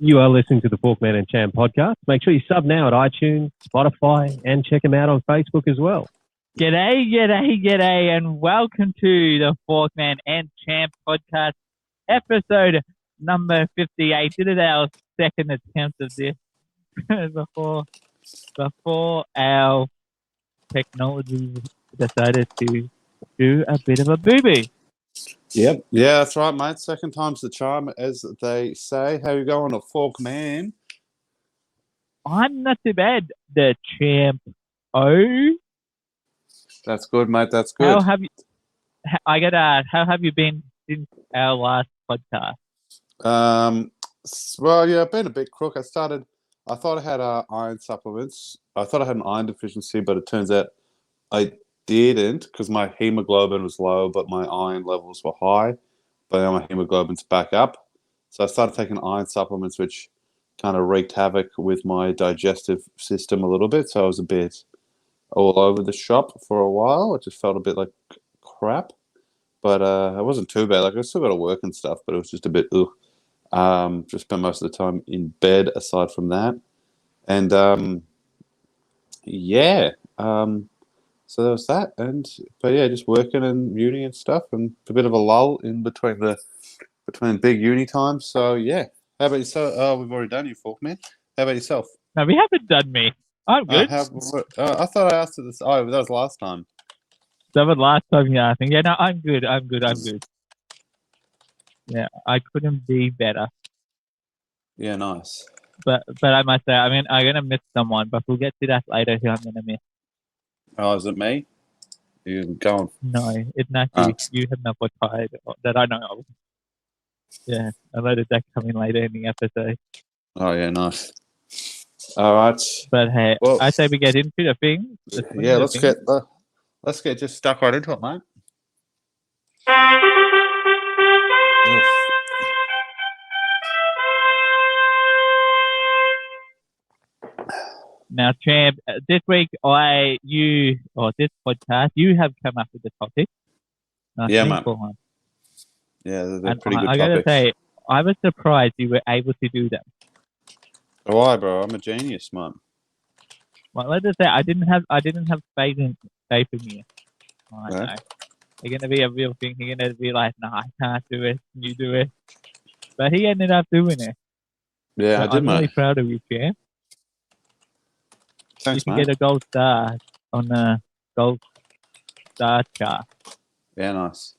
You are listening to the Forkman and Champ podcast. Make sure you sub now at iTunes, Spotify, and check them out on Facebook as well. G'day, and welcome to the Forkman and Champ podcast, episode number 58. This is our second attempt of this before our technology decided to do a bit of a boo-boo. Yep. Yeah, that's right, mate. Second time's the charm, as they say. How you going, a Forkman? I'm not too bad, the Champ. Oh, that's good, mate. That's good. How have you? I got to ask, how have you been since our last podcast? Well, yeah, I've been a bit crook. I thought I had iron supplements. I thought I had an iron deficiency, but it turns out I didn't, because my hemoglobin was low, but my iron levels were high. But now my hemoglobin's back up. So I started taking iron supplements, which kind of wreaked havoc with my digestive system a little bit. So I was a bit all over the shop for a while. It just felt a bit like crap. But it wasn't too bad. Like, I still got to work and stuff, but it was just a bit ugh. Just spent most of the time in bed aside from that. And yeah. So there was that, but yeah, just working and uni and stuff, and a bit of a lull in between big uni times. So yeah, how about yourself? Oh, we've already done you, Forkman. How about yourself? No, we haven't done me. I'm good. I thought I asked you this. Oh, that was last time. That was last time you asked me. Yeah, no, I'm good. Yeah, I couldn't be better. Yeah, nice. But I must say, I mean, I'm gonna miss someone, but we'll get to that later. Who I'm gonna miss. Oh, is it me? You going? No, it's not you. You have not retired that I know of. Yeah, I let that come in later in the episode. Oh yeah, nice. All right. But hey, well, I say we get into the thing. Yeah, let's get just stuck right into it, mate. Now, Champ, this week this podcast, you have come up with the topic. Yeah, man. Yeah, they're pretty good topics. I gotta say, I was surprised you were able to do them. Why, bro? I'm a genius, man. Well, let's just say I didn't have faith in you. I know. You're gonna be a real thing. You're gonna be like, no, I can't do it. You do it. But he ended up doing it. Yeah, so I did, I'm really proud of you, Champ. Thanks, you can get a gold star on the gold star chart. Yeah, nice.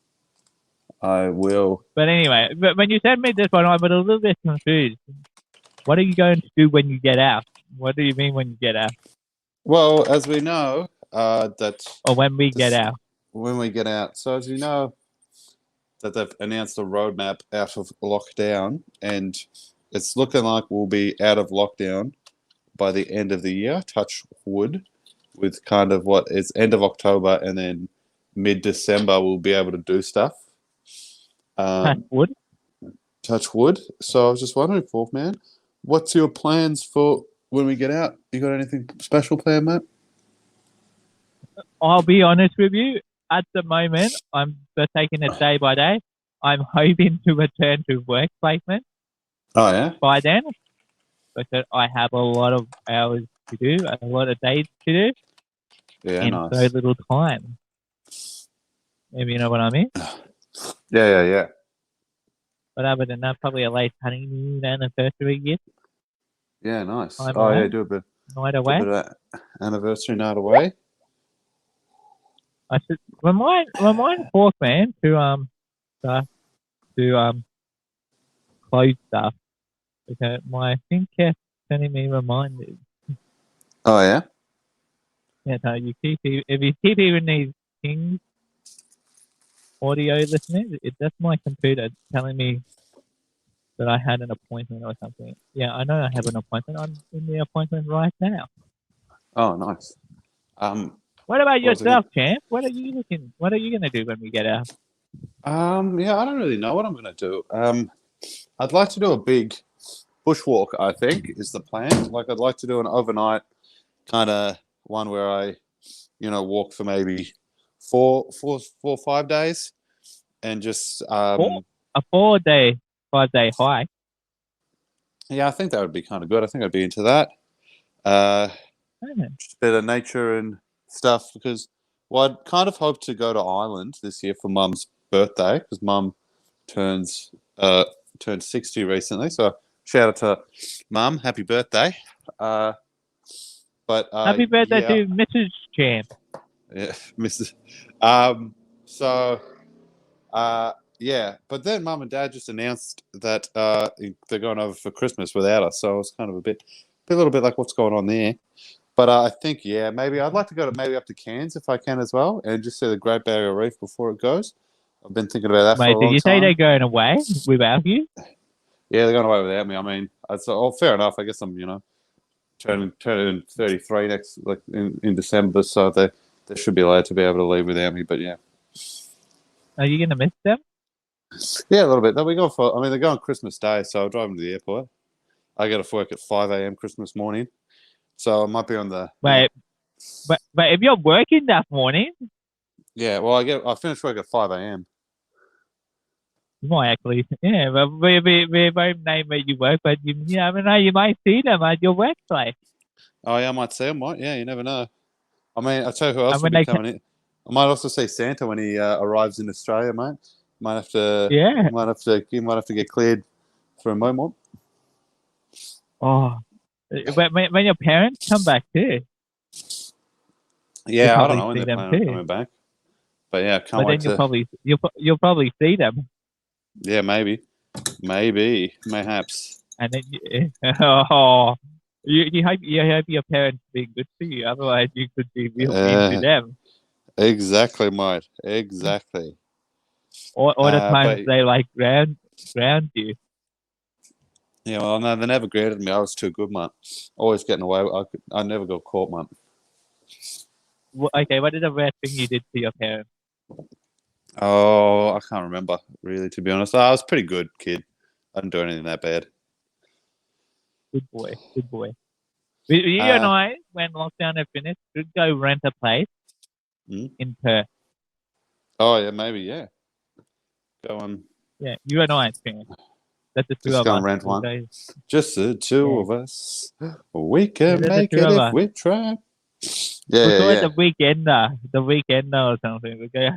I will. But anyway, when you sent me this one, I was a little bit confused. What are you going to do when you get out? What do you mean when you get out? Well, as we know, when we get out. When we get out. So as you know, that they've announced a roadmap out of lockdown, and it's looking like we'll be out of lockdown by the end of the year, touch wood, with kind of what is end of October, and then mid-December we'll be able to do stuff. Touch wood. So I was just wondering, Forkman, what's your plans for when we get out? You got anything special planned, mate? I'll be honest with you. At the moment, I'm just taking it day by day. I'm hoping to return to work placement. Oh, yeah? By then. Because I have a lot of hours to do, a lot of days to do, and nice. So little time. Maybe you know what I mean? Yeah. But other than that, probably a late honeymoon anniversary gift. Yeah, nice. Time away. Yeah, do a bit. Night away. Do a bit of anniversary night away. I should remind Forkman to close stuff. Okay, my thing kept sending me reminders. Oh, yeah? Yeah, no, if you keep hearing these things, audio listeners, that's my computer telling me that I had an appointment or something. Yeah, I know I have an appointment. I'm in the appointment right now. Oh, nice. What about yourself, Champ? What are you going to do when we get out? Yeah, I don't really know what I'm going to do. I'd like to do a big bushwalk, I think, is the plan. Like, I'd like to do an overnight kind of one where I, walk for maybe 4 or 5 days, and just a 5 day hike. Yeah, I think that would be kind of good. I think I'd be into that. Just a bit of nature and stuff because I'd kind of hoped to go to Ireland this year for Mum's birthday because Mum turns 60 recently. So shout out to Mum, happy birthday. Happy birthday yeah, to Mrs. Champ. yeah, Mrs. So yeah, but then Mum and Dad just announced that they're going over for Christmas without us. So I was kind of a little bit like, what's going on there? But I think, yeah, maybe I'd like to go maybe up to Cairns if I can as well, and just see the Great Barrier Reef before it goes. I've been thinking about that for a Wait, long did you say time. they're going away without you? Yeah, they're going away without me. I mean, fair enough. I guess I'm, turning 33 next, like in December, so they should be allowed to be able to leave without me. But yeah, Are you going to miss them? yeah, a little bit. They're going Christmas Day, so I'll drive them to the airport. I get off work at 5 a.m. Christmas morning, so I might be on the. Wait, but if you're working that morning, Yeah, well, I finish work at 5 a.m. you might actually, yeah, but we won't name where you work, but you never know, you might see them at your workplace. Oh yeah, I might see him. Yeah, you never know. I mean, I'll tell you who else And will when be they coming in. I might also see Santa when he arrives in Australia, mate. Might have to. Yeah. He might have to get cleared for a moment. Oh, when your parents come back too, Yeah, I don't probably know when see they're them planning on too. coming back. But yeah, can't But wait then to. you'll probably see them, Yeah, maybe, mayhaps. and then oh, you hope your parents be good to you. Otherwise, you could be real mean to them. Exactly, mate. Exactly. Or the times But they like ground you. yeah, well, no, they never grounded me. I was too good, mate. Always getting away. I never got caught, mate. Okay, what is the worst thing you did to your parents? Oh, I can't remember really, to be honest. I was a pretty good kid. I didn't do anything that bad. Good boy, good boy. You and I, when lockdown had finished, should go rent a place in Perth. Oh yeah, maybe yeah. Go on. Yeah, you and I, Sam. That's the two Just of go us. and rent We'll one. go- Just the two of us. We can there's the make two it of if us. we try. We'll call it Yeah. the weekender or something. We go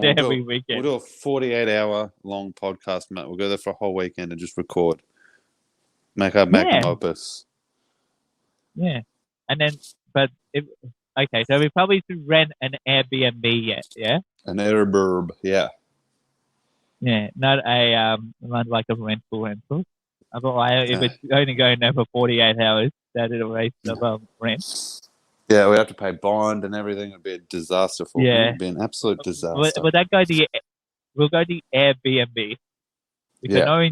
there every weekend. We'll do a 48-hour long podcast, mate. We'll go there for a whole weekend and just record. Make our magnum opus. Yeah, and then okay, so we probably should rent an Airbnb yet, yeah. An Airbnb, yeah. Yeah, not a not like a rental. Otherwise, if it's only going there for 48 hours, that is a waste of rent. Yeah, we have to pay bond and everything. It'd be a disaster for me. It'd be an absolute disaster. Would that go to we'll go to Airbnb. Because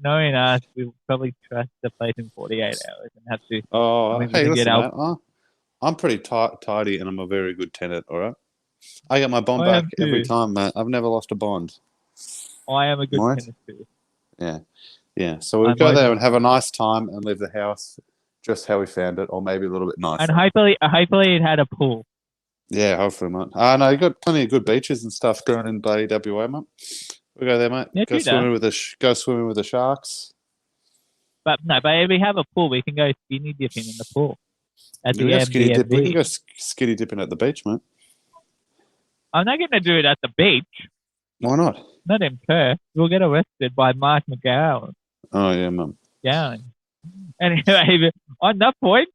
knowing us, we'll probably trust the place in 48 hours and have to. Oh, hey, listen, mate. I'm pretty tidy and I'm a very good tenant, all right? I get my bond back every time, mate. I've never lost a bond. I am a good tenant too. Yeah. So we'll go there and have a nice time and leave the house just how we found it, or maybe a little bit nicer. And hopefully it had a pool. Yeah, hopefully, mate. No, you got plenty of good beaches and stuff down in bloody WA, mate. We'll go there, mate. Yeah, go swimming with the sharks. But if we have a pool, we can go skinny dipping in the pool. We can go skinny dipping at the beach, mate. I'm not going to do it at the beach. Why not? Not in Perth. We'll get arrested by Mark McGowan. Oh, yeah, mum. Yeah. Anyway, on that point,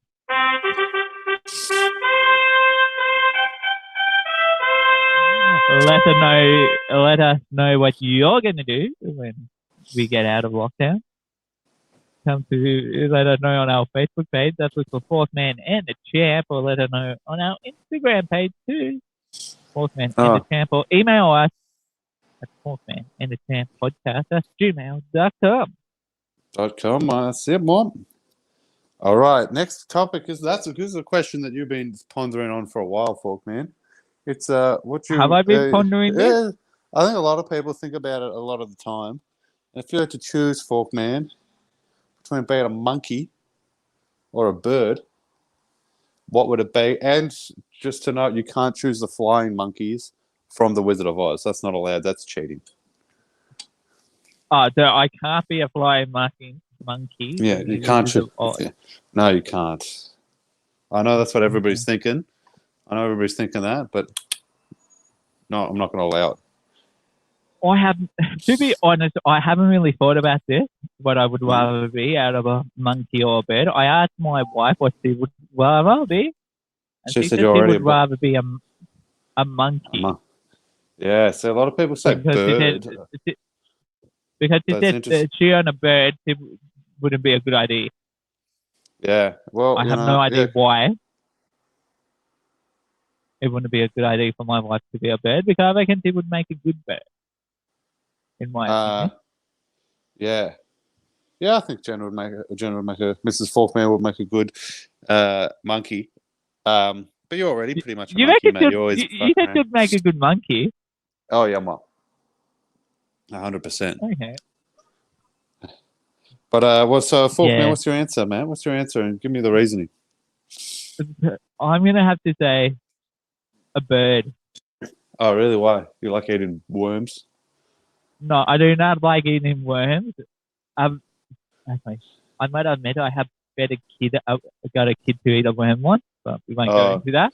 let us know what you're going to do when we get out of lockdown. Come to let us know on our Facebook page. That's for Forkman and the Champ, or let us know on our Instagram page too. Forkman and the Champ, or email us at Forkman and the Champ podcast at gmail.com. That's it, Mom. All right, next topic is this is a question that you've been pondering on for a while, Forkman. It's have I been pondering this? I think a lot of people think about it a lot of the time. And if you had to choose, Forkman, between being a monkey or a bird, what would it be? And just to note, you can't choose the flying monkeys from The Wizard of Oz. That's not allowed. That's cheating. Oh, so I can't be a flying monkey monkey. Yeah, to you me, can't which is shoot. odd. Yeah. No, you can't. I know that's what everybody's thinking. I know everybody's thinking that, but no, I'm not going to allow it. I have, to be honest, I haven't really thought about this, what I would rather be out of a monkey or a bird. I asked my wife what she would rather be, and She she said said you're she already would rather be a monkey. Yeah, so a lot of people say Because bird. she because she That's said interesting. that she on a bird it wouldn't be a good idea. Yeah, well, I have no idea why it wouldn't be a good idea for my wife to be a bird, because I reckon she would make a good bird, in my opinion. Yeah. Yeah, I think Jen would make a Mrs. Forkman would make a good monkey. But you're already pretty much a You monkey, reckon mate. You always you said you'd make a good monkey? Oh yeah, well, 100%. Okay. But Forkman, Yeah. what's your answer, man? What's your answer? And give me the reasoning. I'm gonna have to say a bird. Oh, really? Why? You like eating worms? No, I do not like eating worms. Okay. I might admit I have fed a kid. I got a kid to eat a worm once, but we won't go into that.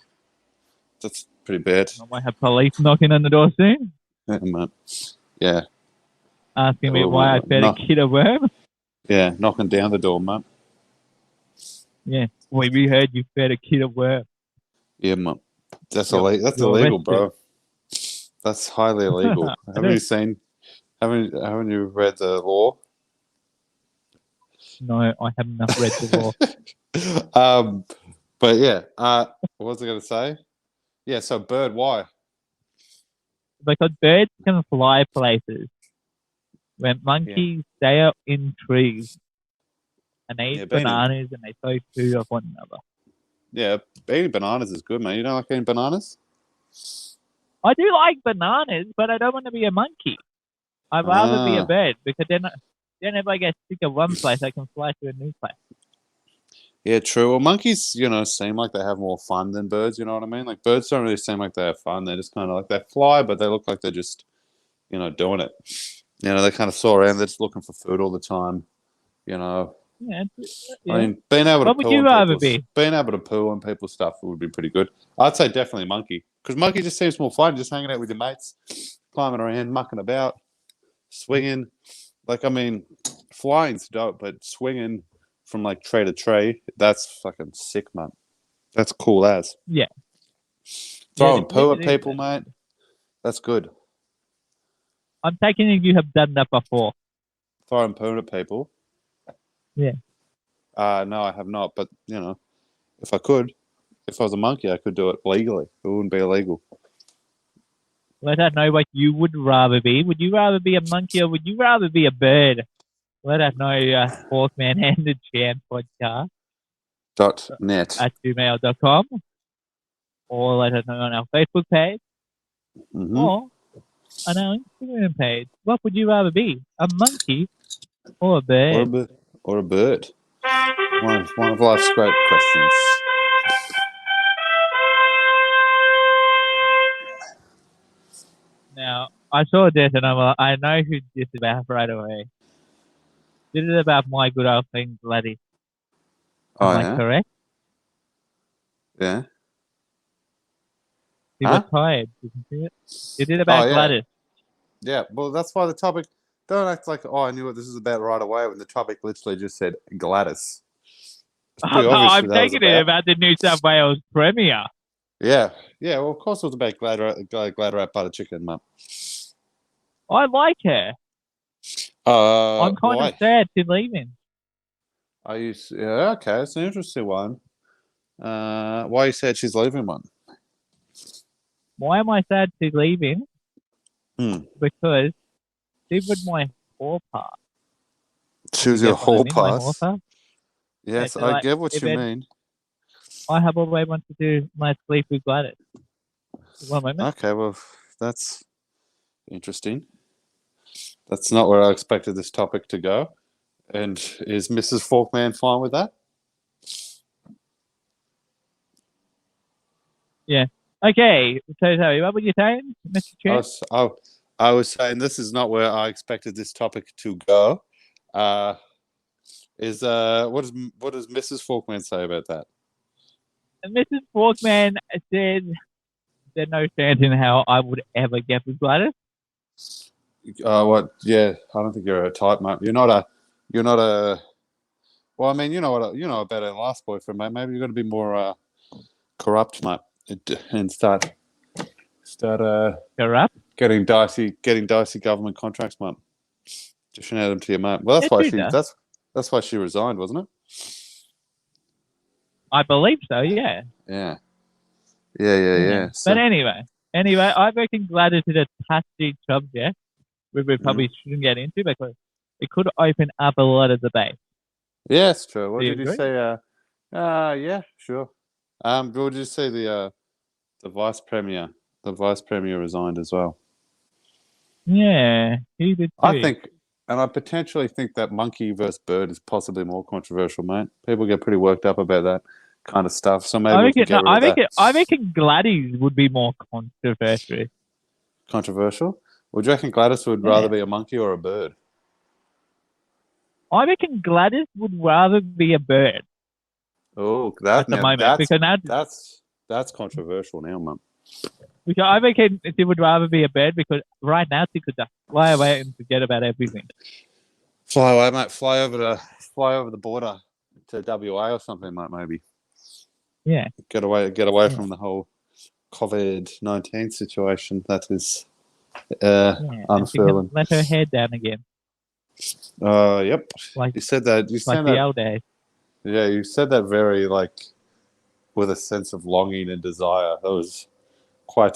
That's pretty bad. I might have police knocking on the door soon, Yeah. asking me why I fed a kid a worm. Yeah, knocking down the door, mate. Yeah, we heard you fed a kid a worm. Yeah, mate. That's illegal, bro. That's highly illegal. Haven't you read the law? No, I have not read the law. But yeah, what was I going to say? Yeah, so bird, why? Because birds can fly places, when monkeys stay up in trees and they eat bananas and they throw food off one another. Yeah, eating bananas is good, man. You don't like eating bananas? I do like bananas, but I don't want to be a monkey. I'd rather be a bird, because then if I get sick of one place, I can fly to a new place. Yeah, true. Well, monkeys, seem like they have more fun than birds, you know what I mean? Like, birds don't really seem like they have fun. They're just kind of like, they fly, but they look like they're just, doing it. They kind of soar around. They're just looking for food all the time, Yeah. I mean, being able to what would you rather be? Being able to poo on people's stuff would be pretty good. I'd say definitely monkey, because monkey just seems more fun, just hanging out with your mates, climbing around, mucking about, swinging. Like, I mean, flying's dope, but swinging from like tree to tree, that's fucking sick, man. That's cool as. Yeah. Throwing poo at people, mate. That's good. I'm taking it you have done that before. Throwing poo at people? Yeah. No, I have not. But, if I was a monkey, I could do it legally. It wouldn't be illegal. Let us know what you would rather be. Would you rather be a monkey or would you rather be a bird? Let us know, Forkman and the Champ podcast .net at gmail.com, or let us know on our Facebook page or on our Instagram page. What would you rather be, a monkey or a bird? Or a bird. One of life's great questions. Now, I saw this and I know who this is about right away. This is about my good old friend Gladys. Am I correct? Yeah. He was tired, didn't he? It is about Gladys. Yeah, well, that's why the topic... Don't act like, I knew what this was about right away, when the topic literally just said Gladys. No, I'm taking it about the New South Wales Premier. Yeah. Yeah, well, of course it was about Gladys butter chicken, mum. I like her. I'm kind of sad she's leaving. Yeah, okay, it's an interesting one. Why you said she's leaving, one? Why am I sad she's leaving? Because she was my hall pass. She was your hall pass? Yes, yeah, so I get what you mean. I have always wanted to do my sleep with Gladys. 1 moment. Okay, well, that's interesting. That's not where I expected this topic to go. And is Mrs. Forkman fine with that? Yeah. Okay. So sorry, what were you saying, Mr. Chair? I was saying this is not where I expected this topic to go. Is what does Mrs. Forkman say about that? And Mrs. Forkman said there's no chance in how I would ever get with Gladys. What? Yeah, I don't think you're a type, mate. You're not a. Well, I mean, you know about her last boyfriend, mate. Maybe you're going to be more corrupt, mate, and start Corrupt? getting dicey government contracts, mate. Just hand them to your mate. Well, that's why she resigned, wasn't it? I believe so, yeah. Yeah. So, But anyway, I reckon Gladys is a touchy subject we probably shouldn't get into because it could open up a lot of debate. yeah, it's true. What Do you did you agree? say? Yeah, sure. What did you say? The vice premier, resigned as well. Yeah, he did too. I think, and I potentially think that monkey versus bird is possibly more controversial, mate. People get pretty worked up about that kind of stuff. So maybe we can get rid of that. I reckon Gladys would be more controversial. Controversial? Would you reckon Gladys would rather be a monkey or a bird? I reckon Gladys would rather be a bird. Oh, at the moment, because that's controversial now, man. Because I reckon she would rather be a bird because right now she could just fly away and forget about everything. Fly away, mate. Fly over the border to WA or something, mate. Maybe. Yeah. Get away from the whole COVID-19 situation. That is unfurling. Let her head down again. Yep. Like you said that. You said like that. the old days. Yeah, you said that very with a sense of longing and desire. That was quite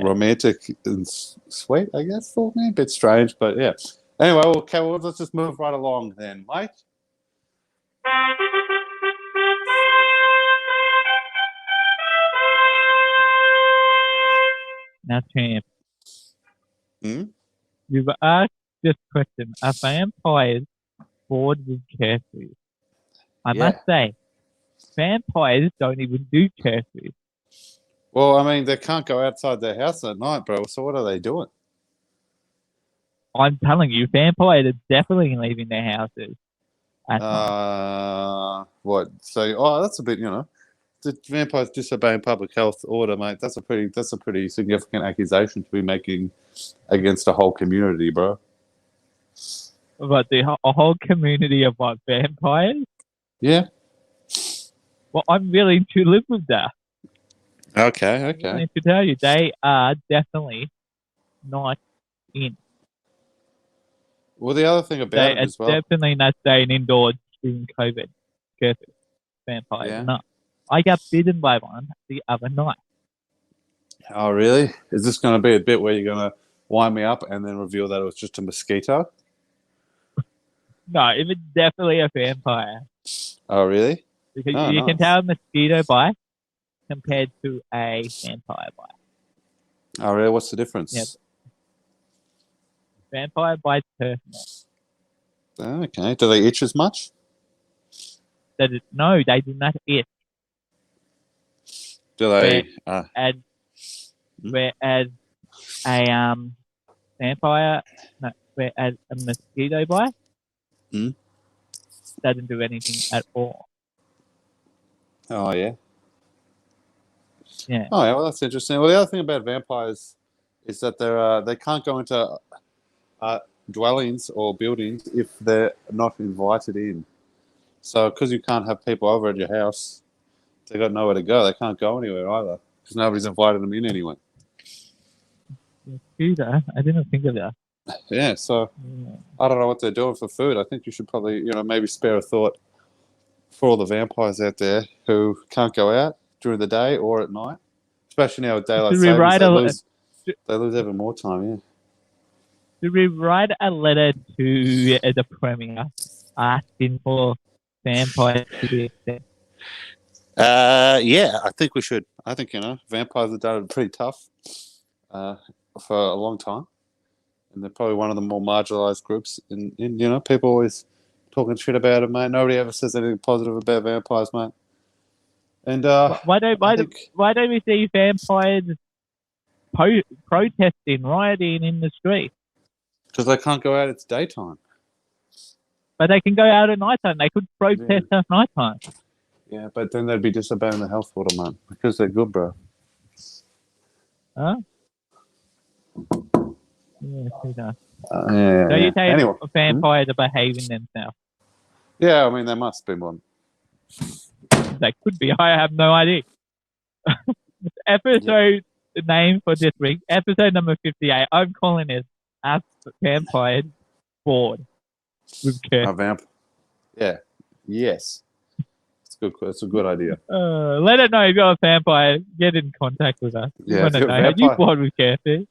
romantic and sweet, I guess. For me, a bit strange, but yeah. Anyway, okay. Well, let's just move right along then, Mike. Now, Champ. You've asked this question: are vampires bored with curfews? I must say, vampires don't even do curfews. Well, I mean, they can't go outside their house at night, bro. So what are they doing? I'm telling you, vampires are definitely leaving their houses at night. What? So, that's a bit, the vampires disobeying public health order, mate. That's a pretty significant accusation to be making against a whole community, bro. But a whole community of what, vampires? Yeah. Well, I'm willing to live with that. Okay. I'm willing to tell you, they are definitely not in. Well, the other thing about it as well. They are definitely not staying indoors during COVID. Curfew. Vampires. No. I got bitten by one the other night. Oh, really? Is this going to be a bit where you're going to wind me up and then reveal that it was just a mosquito? No, it was definitely a vampire. Oh, really? Because you can tell a mosquito bite compared to a vampire bite. Oh, really? What's the difference? Yep. Vampire bites personal. Okay. Do they itch as much? No, they do not itch. Do they? Whereas a vampire, no, whereas a mosquito bite doesn't do anything at all. Oh, yeah? Yeah. Oh, yeah, well, that's interesting. Well, the other thing about vampires is that they can't go into dwellings or buildings if they're not invited in. So, because you can't have people over at your house, they got nowhere to go. They can't go anywhere either because nobody's invited them in anyway. Mosquito? I didn't think of that. Yeah, so I don't know what they're doing for food. I think you should probably, maybe spare a thought for all the vampires out there who can't go out during the day or at night, especially now with daylight savings. They lose even more time. Yeah. Should we write a letter to the Premier asking for vampires to be accepted? Yeah, I think we should. I think, vampires have done it pretty tough for a long time. And they're probably one of the more marginalized groups. And people always talking shit about it, mate. Nobody ever says anything positive about vampires, mate. And why don't we see vampires protesting, rioting in the street? Because they can't go out. It's daytime. But they can go out at night time. They could protest at night time. Yeah, but then they'd be disobeying the health order, man, because they're good, bro. Huh? Yeah, who knows? Yeah. So you say Anyway. vampires are behaving themselves? Yeah, I mean, there must be one. They could be. I have no idea. Episode name for this week, episode number 58. I'm calling it Ask Vampire Board with Kirk. A vamp. Yeah. Yes. It's good. It's a good idea. Let it know if you're a vampire. Get in contact with us. We Yeah, want if to you're a know how you vampire- board with Kirk.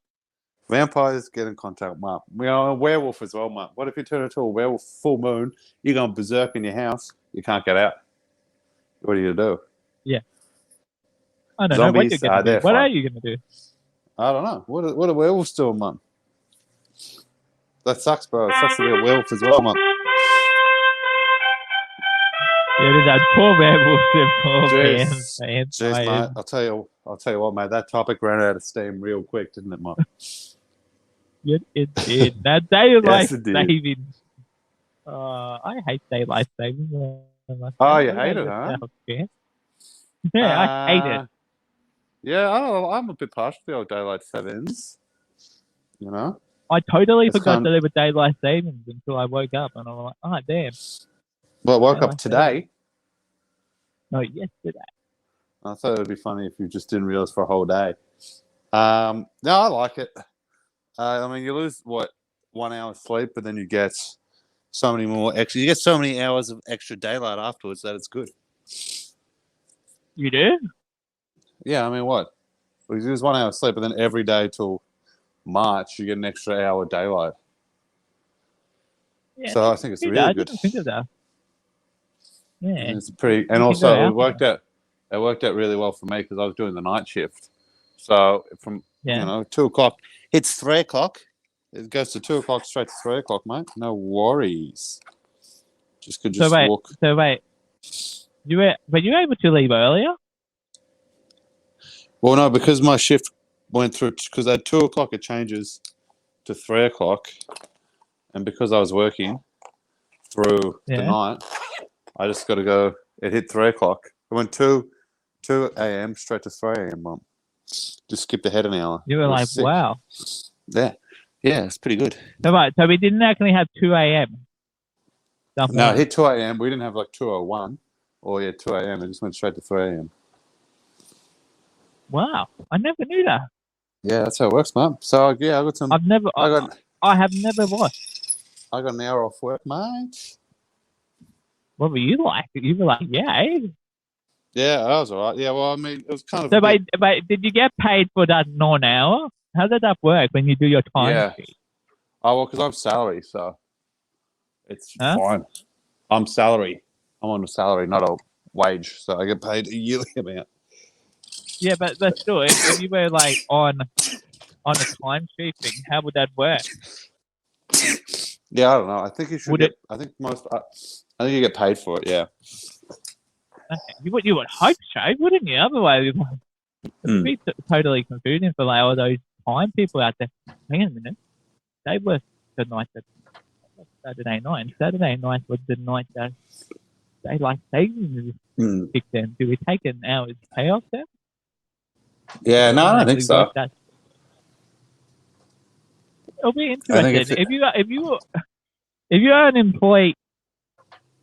Vampires get in contact with Mark. We are a werewolf as well, Mark. What if you turn into a werewolf full moon? You're going berserk in your house. You can't get out. What are you going to do? I don't know what you're Zombies, going to do. they're What fun. are you going to do? I don't know. What are werewolves doing, man? That sucks, bro. It sucks to be a werewolf as well, man. Yeah, there's that poor werewolf and poor Jeez, vampires. mate. I'll tell you what, mate. That topic ran out of steam real quick, didn't it, Mark? Yeah, it did. That daylight Yes, it did. saving. I hate daylight saving. Oh, you hate it, huh? Yeah, I hate it. Yeah, I don't know. I'm a bit partial to the old daylight savings. You know? I totally It's forgot kind- that there were daylight savings until I woke up, and I was like, oh, damn. Well, I woke Daylight up today. No, yesterday. I thought it would be funny if you just didn't realize for a whole day. No, I like it. I mean, you lose, 1 hour sleep, but then you get so many more extra. You get so many hours of extra daylight afterwards that it's good. You do? Yeah, I mean, what? We lose 1 hour sleep, but then every day till March, you get an extra hour of daylight. Yeah. So I think it's I really good. didn't think of that. Yeah. And it's pretty, and can also go it out worked out. It worked out really well for me because I was doing the night shift. So from 2:00 hits 3:00. It goes to 2:00 straight to 3:00, mate. No worries. Could just walk. So wait. Were you able to leave earlier? Well, no, because my shift went through because at 2:00 it changes to 3:00, and because I was working through the night, I just got to go. It hit 3:00. It went 2 a.m. straight to 3 a.m. Mum, just skipped ahead an hour. You were like, sick. wow. Yeah, it's pretty good. So we didn't actually have 2 a.m. No, it hit 2 a.m. We didn't have like 2:01 or 2 a.m. It just went straight to 3 a.m. Wow, I never knew that. Yeah, that's how it works, man. So yeah, I got some. I have never watched. I got an hour off work, mate. What were you like? You were like, yay. Yeah, I was alright. Yeah, well, I mean, it was kind of. So, but did you get paid for that non-hour? How did that work when you do your time sheet? Oh, well, because I'm salary, so it's fine. I'm salary. I'm on a salary, not a wage, so I get paid a yearly amount. Yeah, but still, if you were like on a time sheet thing, how would that work? Yeah, I don't know. I think you should. I think you get paid for it. Yeah. Okay. You would hope so, wouldn't you? Otherwise, it would be totally confusing for like all those time people out there. Hang on a minute. They work the night that Saturday night. And Saturday night was the night that daylight savings kicked in. Do we take an hour's pay off then? Yeah, no, I don't think so. It'll be interesting. If you are an employee,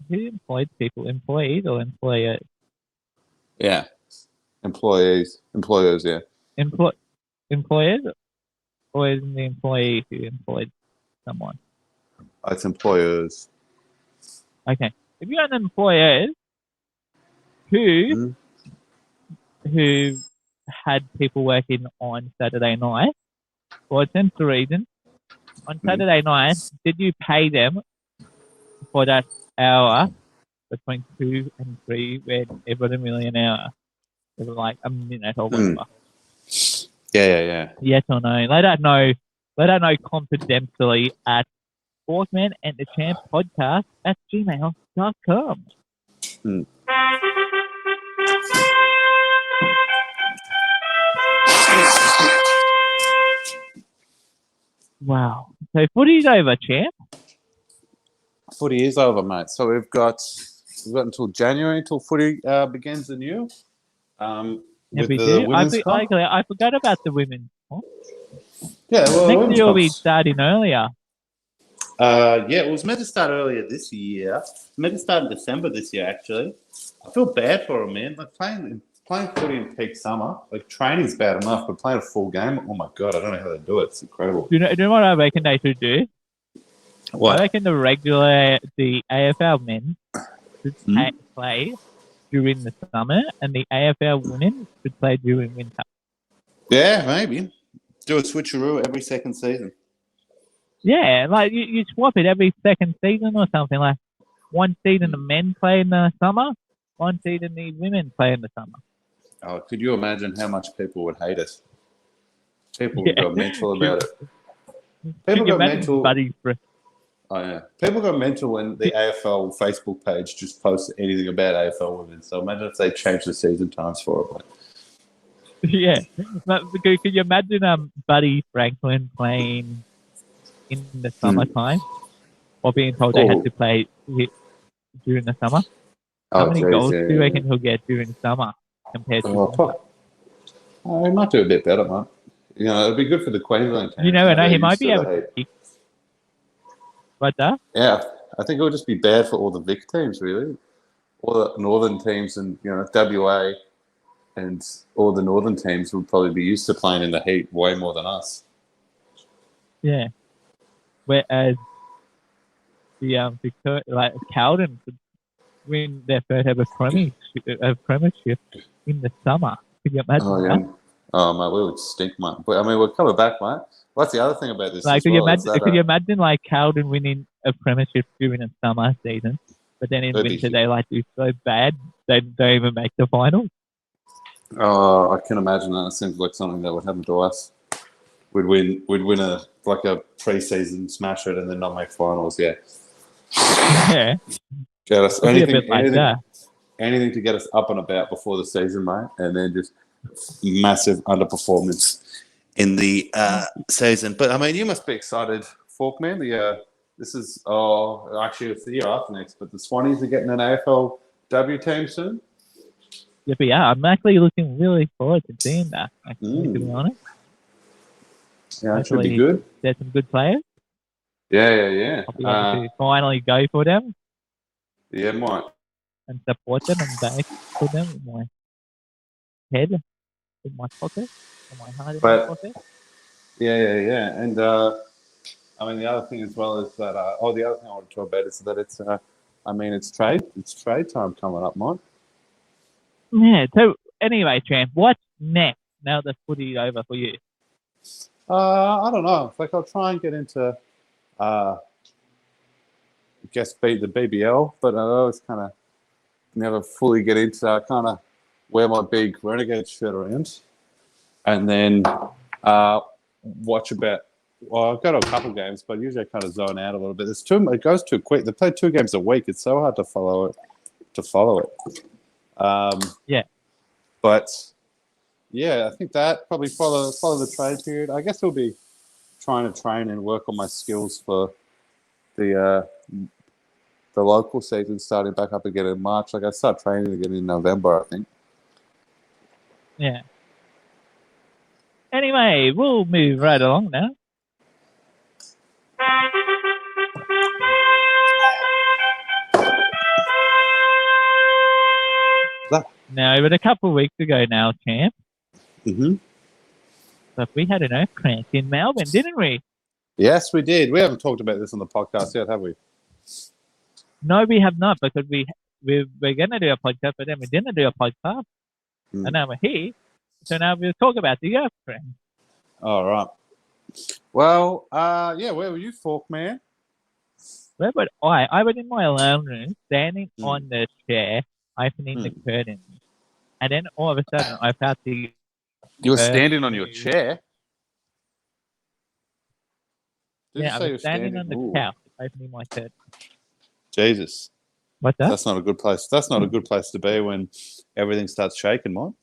who employed people? Employees or employers? Yeah, employers. Yeah. Employers, or is it the employee who employed someone? It's employers. Okay. If you're an employer who had people working on Saturday night, for a sensible reason, on Saturday night, did you pay them for that hour between 2 and 3 when it wasn't really an hour? It was like a minute or whatever. Yeah. Yes or no? Let us know confidentially at Forkman and the Champ podcast at gmail.com. Wow. So Footy's over, Champ. Footy is over, mate. So we've got until January until footy begins anew. With we the do. women's comp. I forgot about the women's. Huh? Yeah, well, Next women's year will be comp's- starting earlier. yeah, it was meant to start earlier this year. Meant to start in December this year, actually. I feel bad for them, man. Like playing footy in peak summer, like training's bad enough, but playing a full game, oh my god, I don't know how they do it. It's incredible. Do you know what I reckon they should do? What? I reckon the AFL men should play during the summer, and the AFL women should play during winter. Yeah, maybe. Do a switcheroo every second season. Yeah, like you swap it every second season or something. Like one season the men play in the summer, one season the women play in the summer. Oh, could you imagine how much people would hate us? People would go mental about it. People go mental. Oh yeah, people go mental when the AFL Facebook page just posts anything about AFL women. So imagine if they change the season times for it. Yeah, but could you imagine Buddy Franklin playing in the summertime, or being told they had to play during the summer? How many goals do you reckon he'll get during summer compared to? He might do a bit better, man. You know, it'd be good for the Queensland team. You never know. He might be able to. What's that? Yeah, I think it would just be bad for all the Vic teams, really. All the northern teams and, WA and all the northern teams would probably be used to playing in the heat way more than us. Yeah. Whereas the Cowden could win their first ever premiership in the summer. Could you imagine that? Oh, mate, we would stink, mate. But, I mean, we're coming back, mate. What's the other thing about this? Could you imagine Cowden winning a premiership during a summer season, but then in winter they do so bad they don't even make the final? Oh, I can imagine that. It seems like something that would happen to us. We'd win a pre-season smasher and then not make finals. Yeah. Yeah. Get us anything to get us up and about before the season, mate, and then just massive underperformance in the season. But I mean, you must be excited, Forkman. This is actually it's the year after next, but the Swannies are getting an AFLW team soon. Yeah, but yeah, I'm actually looking really forward to seeing that. Actually, to be honest. Yeah, it should be good. There's some good players. Yeah. I'll be able to finally go for them. Yeah, mate. And support them and back for them with my head, in my pocket, or my heart in my pocket. Yeah. And I mean, the other thing as well is that the other thing I want to talk about is that it's trade time coming up, mate. Yeah. So anyway, Champ, what's next now that footy's over for you? I don't know. I'll try and get into, the BBL, but I always kind of never fully get into. I kind of wear my big Renegade shirt around, and then watch about. Well, I've got a couple games, but usually I kind of zone out a little bit. It goes too quick. They play 2 games a week. It's so hard to follow it. Yeah. But yeah, I think that probably follow the trade period. I guess we'll be trying to train and work on my skills for the local season starting back up again in March. I start training again in November, I think. Yeah. Anyway, we'll move right along now. Now, it was a couple of weeks ago now, Champ. Mm-hmm. But we had an earthquake in Melbourne, didn't we? Yes, we did. We haven't talked about this on the podcast yet, have we? No, we have not, because we're going to do a podcast, but then we didn't do a podcast. And now we're here. So now we'll talk about the earthquake. All right. Well, where were you, Forkman? Where was I? I was in my lounge room, standing on the chair, opening the curtains. And then all of a sudden, I felt the... You were standing on your chair? I was standing on the couch, opening my curtains. Jesus. What's that? That's not a good place. That's not a good place to be when everything starts shaking, mate.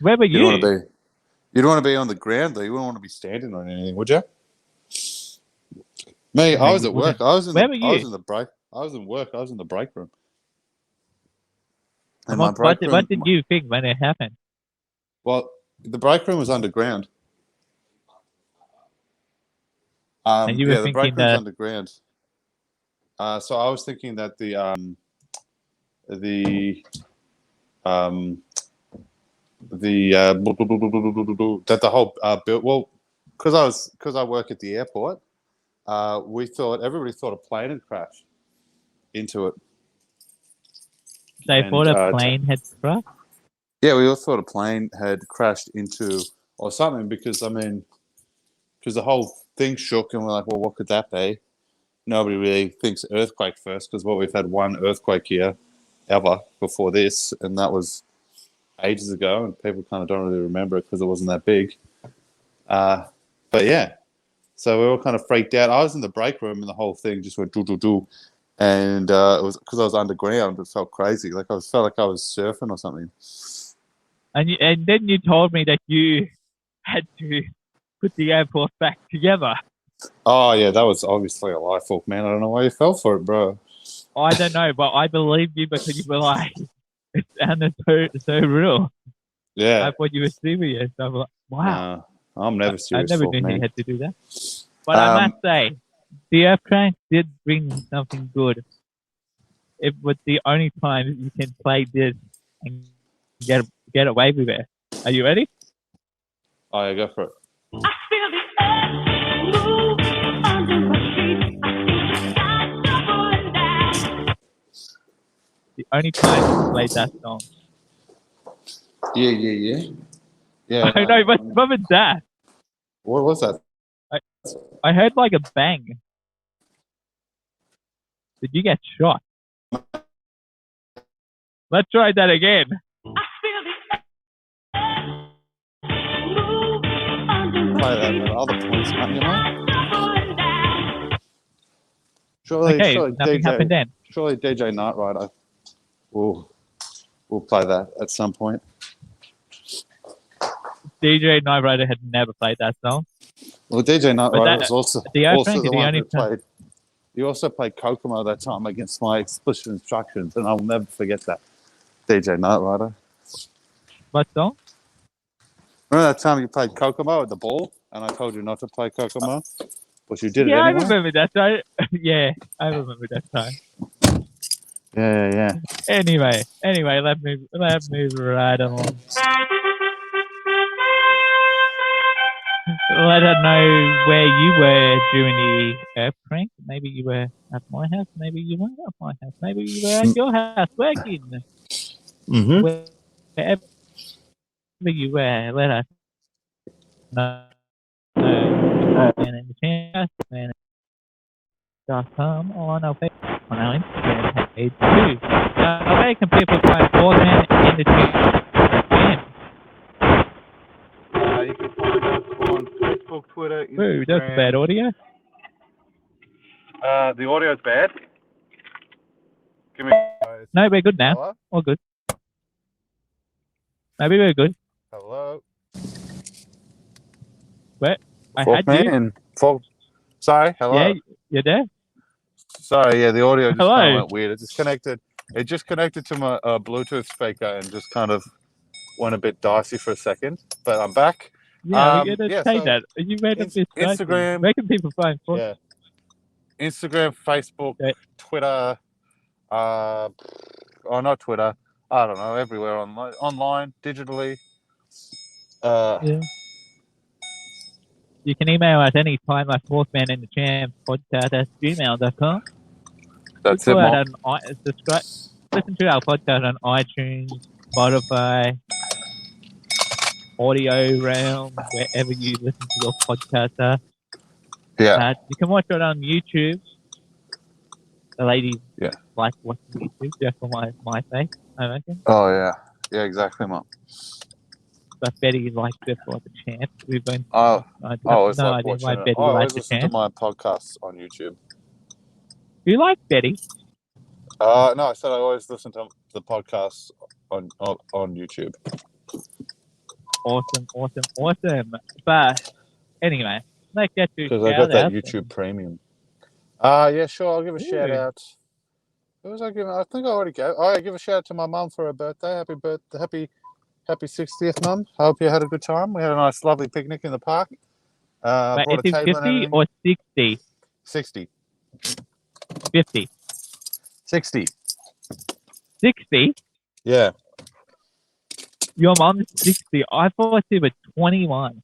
Where were you? You don't want to be on the ground, though. You wouldn't want to be standing on anything, would you? Me, No, I was you at work. wouldn't. I was in Where the. were I was you? in the break. I was in work. I was in the break room. And And my break room. what did you think when it happened? Well, the break room was underground. And you were The break thinking room's that underground. So I was thinking that the that the whole build. Well, because I work at the airport. Everybody thought a plane had crashed into it. they And thought a plane had crashed. yeah, we all thought a plane had crashed into or something because because the whole thing shook and we're like, well, what could that be? Nobody really thinks earthquake first because we've had one earthquake here ever before this, and that was ages ago, and people kind of don't really remember it because it wasn't that big. But yeah, so we were all kind of freaked out. I was in the break room and the whole thing just went do, and it was because I was underground. It felt crazy, like felt like I was surfing or something. And then you told me that you had to put the airport back together. Oh yeah, that was obviously a lie, Fork, man. I don't know why you fell for it, bro. I don't know, but I believed you because you were like, it sounded so real. Yeah, I thought you were serious. I was like, wow. I'm never I serious, never Fork, knew he man. had to do that. But I must say, the earthquake did bring something good. It was the only time you can play this and get away with it. Are you ready? Oh yeah, go for it. I feel the earth move under my feet. I see the sky doubling down. The only time you played that song. Yeah. I know, but what was that? What was that? I heard like a bang. Did you get shot? Let's try that again. I feel the earth move under my Play that feet. at other points, man. You know. Doubling down. Surely Nothing happened then. Surely DJ Knight Rider will play that at some point. DJ Knight Rider had never played that song. Well, DJ Knight But Rider that- was also the also Earthquake the is the one only who played. He also played Kokomo that time against my explicit instructions, and I will never forget that. DJ Knight Rider. What song? Remember that time you played Kokomo at the ball, and I told you not to play Kokomo, but you did Yeah, it I anyway. remember that time. Yeah, I remember that time. Yeah. Anyway, let's move right along. Let us know where you were during the earthquake. Maybe you were at my house. Maybe you weren't at my house. Maybe you were at your house working. Mm-hmm. Wherever you were, let us know. And in the .com on our Facebook, on our Instagram page too. Where can people find Forkman in the Champ? You can find us on Facebook, Twitter, Instagram. Ooh, that's bad audio. The audio's bad. Give me. No, we're good now. Hello? All good. Maybe we're good. Hello. Where? I had you. Sorry. Hello. Yeah, you're there. Sorry. Yeah, the audio just Hello. kind of went weird. It just connected to my Bluetooth speaker and just kind of went a bit dicey for a second. But I'm back. Yeah, we're gonna say so that. You made a bit dicey. Instagram. Where can people find Forkman? Yeah. Instagram, Facebook, Okay. Twitter. Not Twitter. I don't know. Everywhere online, digitally. Yeah. You can email us anytime at Forkman and the Champ podcast at gmail.com. That's it, Mark. Subscribe. Listen to our podcast on iTunes, Spotify, Audio Realm, wherever you listen to your podcast. Yeah. You can watch it on YouTube. The ladies Yeah. like watching YouTube just for my sake, I reckon. Oh yeah. Yeah, exactly, Mark. But Betty likes it for the Champ. We've been. I have always no like idea watching why it. Betty I always likes the listen to Champ. my podcasts on YouTube. Do you like Betty? No, I said I always listen to the podcasts on YouTube. Awesome. But anyway, let's get to Because I got that shoutouts. YouTube Premium. Yeah, sure. I'll give a shout Ooh. out. Who was I giving? I think I already gave. Oh, I give a shout out to my mum for her birthday. Happy birthday, happy 60th, mum. I hope you had a good time. We had a nice, lovely picnic in the park. But Brought is a it table and 50 everything. or 60? 60. 50. 60. 60? Yeah. Your mom's 60. I thought she was 21.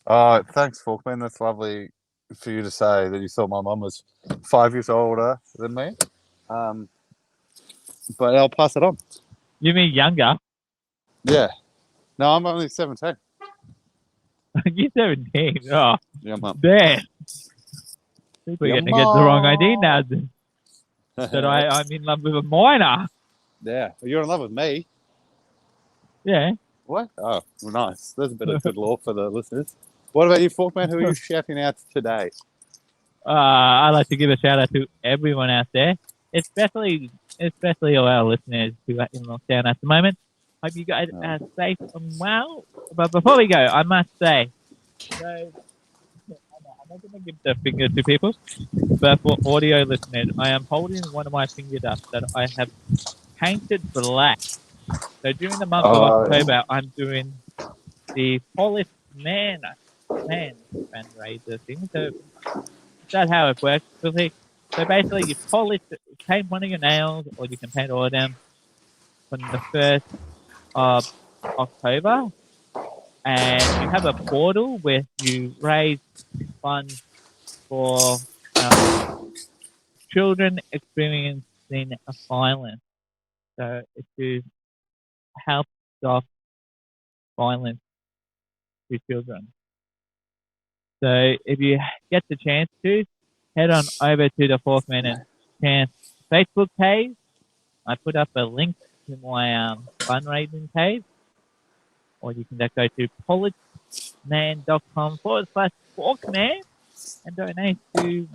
Oh, thanks, Forkman. That's lovely for you to say that you thought my mum was 5 years older than me. But I'll pass it on. You mean younger? Yeah. No, I'm only 17. You're 17. Oh, Yeah, mum. damn. People are Yeah, going to get the wrong idea now mum. that I'm in love with a minor. Yeah. Well, you're in love with me. Yeah. What? Oh, well, nice. There's a bit of good law for the listeners. What about you, Forkman? Who are you shouting out today? I'd like to give a shout out to everyone out there, especially all our listeners who are in lockdown at the moment. Hope you guys are safe and well. But before we go, I must say, so I'm not going to give the finger to people, but for audio listeners, I am holding one of my finger dust that I have painted black. So during the month of October, I'm doing the Polished Man fundraiser thing. So that's how it works. So basically, you paint one of your nails, or you can paint all of them from the 1st of October, and you have a portal where you raise funds for children experiencing violence. So it's to help stop violence to children. So if you get the chance to, head on over to the Forkman and Champ Facebook page. I put up a link to my fundraising page, or you can just go to polishman.com/Forkman and donate to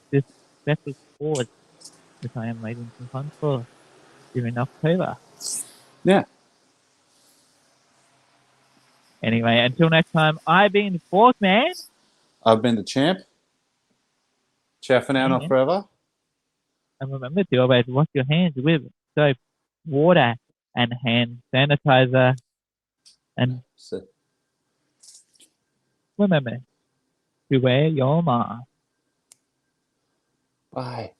this special cause, which I am raising some funds for during October. Yeah. Anyway, until next time, I've been Forkman. I've been the champ. Ciao for now, not forever. And remember to always wash your hands with soap, water, and hand sanitizer. And remember to wear your mask. Bye.